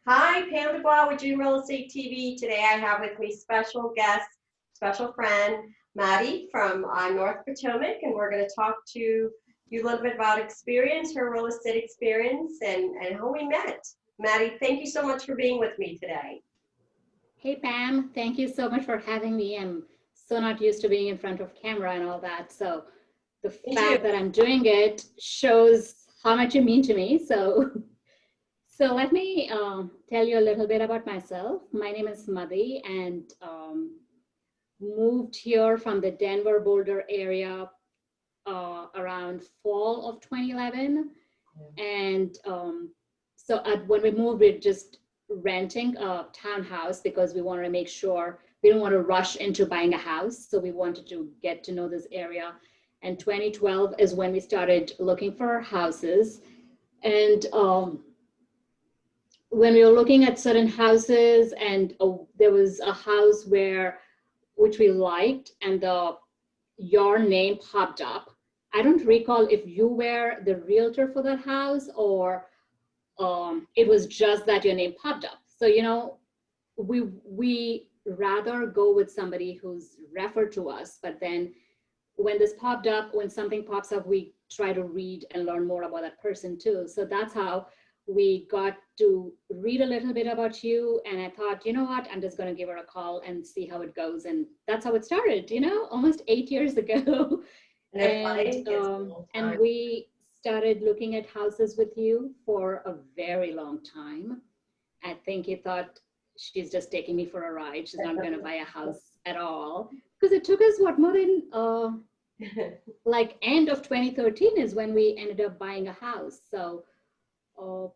Hi, Pam DuBois with June Real Estate TV. Today I have with me special guest, special friend, Maddie from North Potomac, and we're going to talk to you a little bit about experience, her real estate experience, and how we met. Maddie, thank you so much for being with me today. Hey Pam, thank you so much for having me. I'm so not used to being in front of camera and all that. So the Me too. fact that I'm doing it shows how much you mean to me. So let me tell you a little bit about myself. My name is Madhi and moved here from the Denver Boulder area around fall of 2011. And when we moved, we're just renting a townhouse because we wanted to make sure we don't want to rush into buying a house. So we wanted to get to know this area. And 2012 is when we started looking for houses. And when we were looking at certain houses, and there was a house which we liked, and your name popped up. I don't recall if you were the realtor for that house or it was just that your name popped up. So, we rather go with somebody who's referred to us, but then when something pops up, we try to read and learn more about that person too. So that's how we got to read a little bit about you. And I thought, you know what, I'm just going to give her a call and see how it goes. And that's how it started, almost 8 years ago. And it's funny, and it's a long time. we started looking at houses with you for a very long time. I think you thought she's just taking me for a ride. She's not going to buy a house at all. Because it took us more than like end of 2013 is when we ended up buying a house. So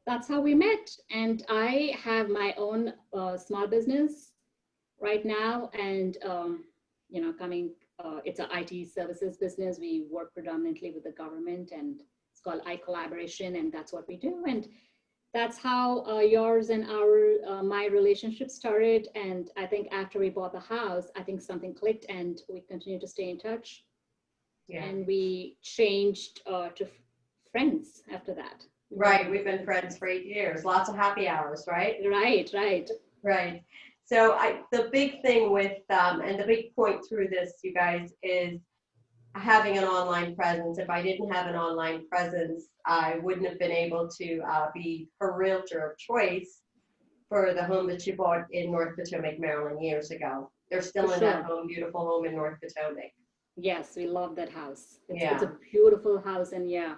that's how we met. And I have my own small business right now. And, it's an IT services business. We work predominantly with the government, and it's called iCollaboration, and that's what we do. And that's how yours and my relationship started. And I think after we bought the house, I think something clicked, and we continue to stay in touch. Yeah. And we changed to friends after that. Right, we've been friends for 8 years. Lots of happy hours, right? Right. Right. So the big thing with and the big point through this, you guys, is having an online presence. If I didn't have an online presence, I wouldn't have been able to be her realtor of choice for the home that she bought in North Potomac, Maryland years ago. They're still For in that sure. home, beautiful home in North Potomac. Yes, we love that house. It's Yeah. a beautiful house, and yeah.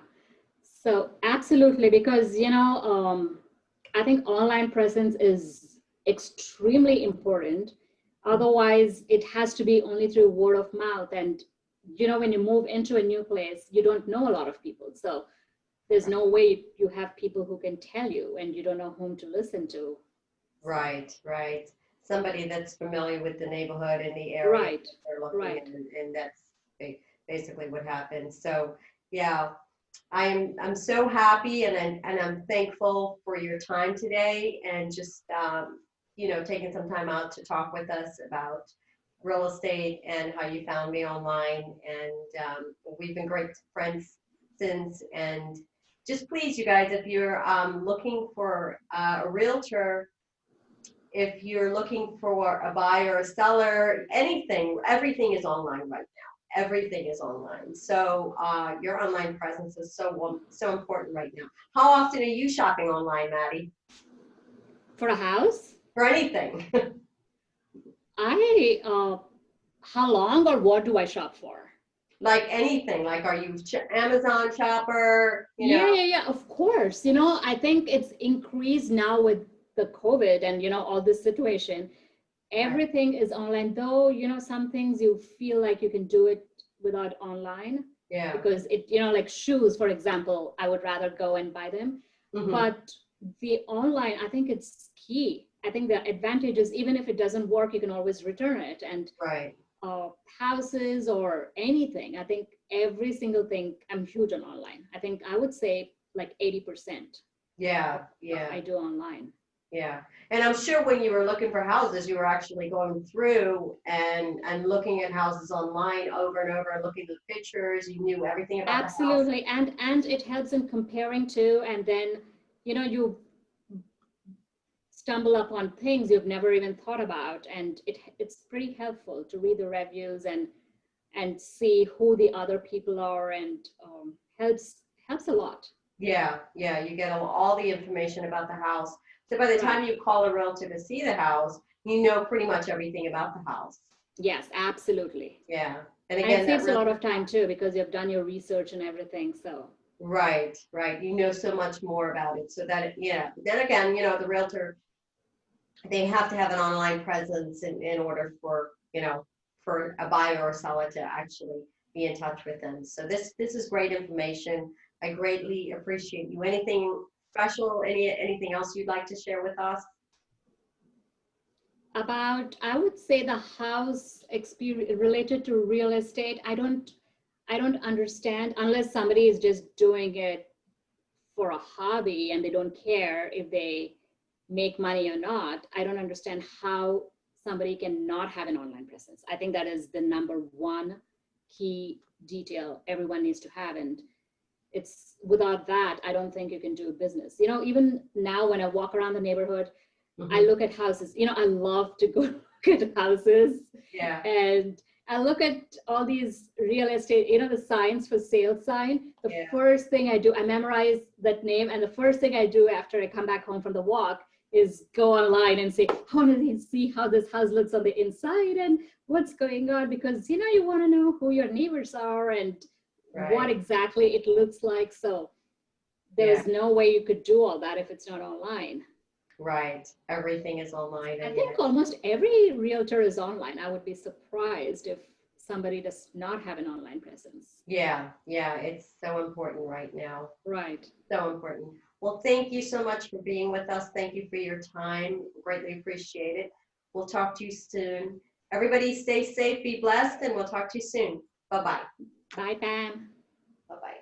So absolutely, because I think online presence is extremely important. Otherwise, it has to be only through word of mouth. And when you move into a new place, you don't know a lot of people. So there's no way you have people who can tell you, and you don't know whom to listen to. Right, right. Somebody that's familiar with the neighborhood and the area Right, that they're looking right. in, and that's basically what happens. So, yeah, I'm so happy, and I'm thankful for your time today, and just taking some time out to talk with us about real estate and how you found me online. And we've been great friends since. And just please, you guys, if you're looking for a realtor, if you're looking for a buyer, a seller, anything, everything is online right now. Everything is online. So your online presence is so important right now. How often are you shopping online, Maddie? For a house, For anything? how long or what do I shop for? Like anything? Like, are you Amazon shopper? Yeah, of course. I think it's increased now with the COVID and, all this situation. Right. Everything is online, though, some things you feel like you can do it without online Yeah. because like shoes, for example, I would rather go and buy them. Hmm. But the online, I think it's key. I think the advantage is even if it doesn't work, you can always return it. And Right. houses or anything, I think every single thing, I'm huge on online. I think I would say like 80% Yeah. Yeah. I do online. Yeah. And I'm sure when you were looking for houses, you were actually going through and looking at houses online over and over and looking at the pictures. You knew everything about the house. Absolutely. And it helps in comparing too. And then, you stumble upon things you've never even thought about. And it's pretty helpful to read the reviews and see who the other people are, and helps a lot. Yeah, yeah, you get all the information about the house. So by the time Right. you call a realtor to see the house, you know pretty much everything about the house. Yes, absolutely. Yeah. And And it again, that saves a really, lot of time too, because you've done your research and everything. So right, right. You know so much more about it. So that, yeah. Then again, you know, the realtor, they have to have an online presence in order for, you know, for a buyer or seller to actually be in touch with them. So this is great information. I greatly appreciate you. Anything special, anything else you'd like to share with us? about, I would say, the house experience related to real estate, I don't understand unless somebody is just doing it for a hobby and they don't care if they make money or not. I don't understand how somebody can not have an online presence. I think that is the number one key detail everyone needs to have. And it's without that, I don't think you can do a business. Even now when I walk around the neighborhood, I Mhm. look at houses. I love to go look at houses, Yeah, and I look at all these real estate, the signs for sale sign. The yeah, first thing I do, I memorize that name. And the first thing I do after I come back home from the walk is go online and say, I want to see how this house looks on the inside and what's going on. Because, you want to know who your neighbors are and what right. exactly it looks like. So there Yeah, is no way you could do all that if it's not online. right. Everything is online I and think yeah. almost every realtor is online. I would be surprised if somebody does not have an online presence. Yeah, yeah, it's so important right now. Right. So important. Well, thank you so much for being with us. Thank you for your time. Greatly appreciate it. We'll talk to you soon. Everybody stay safe, be blessed, and we'll talk to you soon. Bye-bye. Bye, Pam. Bye-bye.